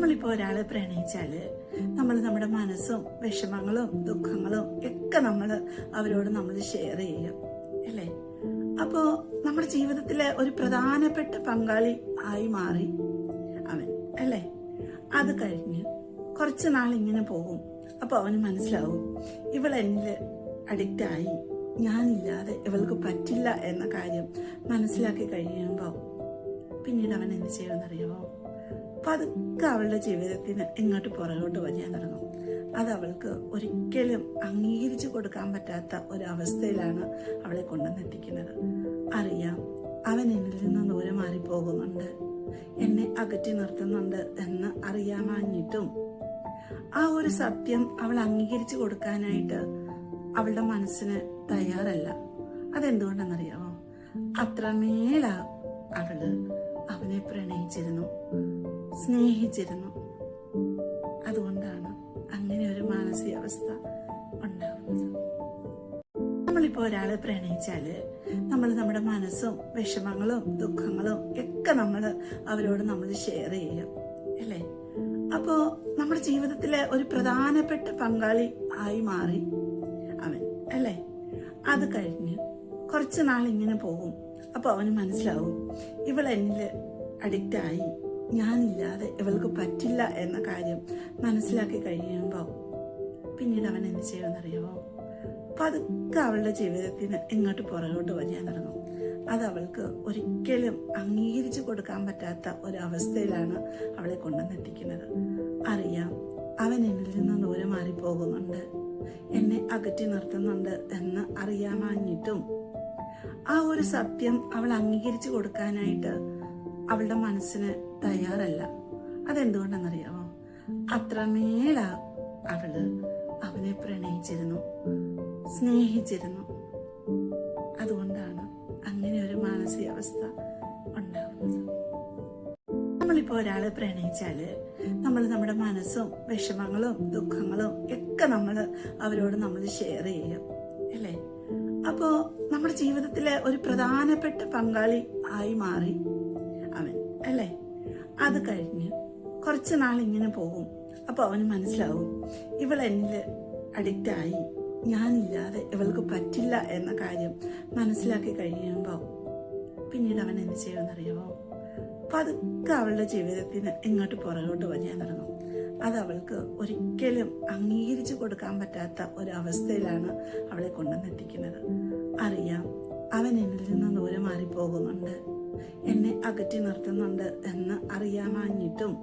നമ്മളിപ്പോൾ ഒരാളെ പ്രണയിച്ചാല് നമ്മുടെ മനസ്സും വിഷമങ്ങളും ദുഃഖങ്ങളും ഒക്കെ അവരോട് ഷെയർ ചെയ്യും അല്ലേ. അപ്പോ നമ്മുടെ ജീവിതത്തിലെ ഒരു പ്രധാനപ്പെട്ട പങ്കാളി ആയി മാറി അവൻ അല്ലേ. അത് കഴിഞ്ഞ് കുറച്ച് നാൾ ഇങ്ങനെ പോകും. അപ്പൊ അവന് മനസ്സിലാവും ഇവൾ എന്നിൽ അഡിക്റ്റ് ആയി, ഞാനില്ലാതെ ഇവൾക്ക് പറ്റില്ല എന്ന കാര്യം മനസ്സിലാക്കി കഴിയുമ്പോൾ പിന്നീട് അവൻ എന്ത് ചെയ്യുമെന്നറിയാമോ? പതുക്കെ അവളുടെ ജീവിതത്തിന് ഇങ്ങോട്ട് പുറകോട്ട് വലിയാൻ തുടങ്ങും. അത് അവൾക്ക് ഒരിക്കലും അംഗീകരിച്ചു കൊടുക്കാൻ പറ്റാത്ത ഒരവസ്ഥയിലാണ് അവളെ കൊണ്ടുവന്നെത്തിക്കുന്നത്. അറിയാം അവൻ എന്നിൽ നിന്ന് ദൂരെ മാറിപ്പോകുന്നുണ്ട്, എന്നെ അകറ്റി നിർത്തുന്നുണ്ട് എന്ന് അറിയാമാഞ്ഞിട്ടും ആ ഒരു സത്യം അവൾ അംഗീകരിച്ചു കൊടുക്കാനായിട്ട് അവളുടെ മനസ്സിന് തയ്യാറല്ല. അതെന്തുകൊണ്ടെന്നറിയാമോ? അത്രമേലാ അവള് അവനെ പ്രണയിച്ചിരുന്നു, സ്നേഹിച്ചിരുന്നു. അതുകൊണ്ടാണ് അങ്ങനെ ഒരു മാനസികാവസ്ഥ ഉണ്ടാവുന്നത്. നമ്മളിപ്പോ ഒരാളെ പ്രണയിച്ചാല് നമ്മുടെ മനസ്സും വിഷമങ്ങളും ദുഃഖങ്ങളും ഒക്കെ അവരോട് ഷെയർ ചെയ്യും അല്ലേ. അപ്പോ നമ്മുടെ ജീവിതത്തിലെ ഒരു പ്രധാനപ്പെട്ട പങ്കാളി ആയി മാറി അവൻ അല്ലേ. അത് കഴിഞ്ഞ് കുറച്ച് നാൾ ഇങ്ങനെ പോകും. അപ്പൊ അവന് മനസ്സിലാവും ഇവൾ എന്നിൽ അഡിക്റ്റ് ആയി, ഞാനില്ലാതെ ഇവൾക്ക് പറ്റില്ല എന്ന കാര്യം മനസ്സിലാക്കി കഴിയുമ്പോൾ പിന്നീട് അവൻ എന്ത് ചെയ്യുമെന്നറിയാമോ? പതുക്കെ അവളുടെ ജീവിതത്തിന് ഇങ്ങോട്ട് പുറകോട്ട് വലിയാൻ തുടങ്ങും. അത് അവൾക്ക് ഒരിക്കലും അംഗീകരിച്ചു കൊടുക്കാൻ പറ്റാത്ത ഒരവസ്ഥയിലാണ് അവളെ കൊണ്ടുവന്നെത്തിക്കുന്നത്. അറിയാം അവൻ എന്നിൽ നിന്ന് ദൂരെ മാറിപ്പോകുന്നുണ്ട്, എന്നെ അകറ്റി നിർത്തുന്നുണ്ട് എന്ന് അറിയാമാഞ്ഞിട്ടും ആ ഒരു സത്യം അവൾ അംഗീകരിച്ചു കൊടുക്കാനായിട്ട് അവളുടെ മനസ്സിന് തയ്യാറല്ല. അതെന്തുകൊണ്ടെന്നറിയാമോ? അത്രമേലാ അവള് അവനെ പ്രണയിച്ചിരുന്നു, സ്നേഹിച്ചിരുന്നു. അതുകൊണ്ടാണ് അങ്ങനെ ഒരു മാനസികാവസ്ഥ ഉണ്ടാവുന്നത്. നമ്മളിപ്പോ ഒരാളെ പ്രണയിച്ചാല് നമ്മുടെ മനസ്സും വിഷമങ്ങളും ദുഃഖങ്ങളും ഒക്കെ അവരോട് ഷെയർ ചെയ്യും അല്ലേ. അപ്പോ നമ്മുടെ ജീവിതത്തിലെ ഒരു പ്രധാനപ്പെട്ട പങ്കാളി ആയി മാറി അവൻ അല്ലേ. അത് കഴിഞ്ഞ് കുറച്ച് നാൾ ഇങ്ങനെ പോകും. അപ്പൊ അവന് മനസ്സിലാവും ഇവൾ എന്നിൽ അഡിക്റ്റ് ആയി, ഞാനില്ലാതെ ഇവൾക്ക് പറ്റില്ല എന്ന കാര്യം മനസ്സിലാക്കി കഴിയുമ്പോൾ പിന്നീട് അവൻ എന്ത് ചെയ്യുമെന്നറിയാമോ? പതുക്കെ അവളുടെ ജീവിതത്തിന് ഇങ്ങോട്ട് പുറകോട്ട് വലിയാൻ തുടങ്ങും. അത് അവൾക്ക് ഒരിക്കലും അംഗീകരിച്ചു കൊടുക്കാൻ പറ്റാത്ത ഒരവസ്ഥയിലാണ് അവളെ കൊണ്ടുവന്നെത്തിക്കുന്നത്. അറിയാം അവൻ എന്നിൽ നിന്ന് ദൂരെ മാറിപ്പോകുന്നുണ്ട്, എന്നെ അകറ്റി നിർത്തുന്നുണ്ട് എന്ന് അറിയാമാഞ്ഞിട്ടും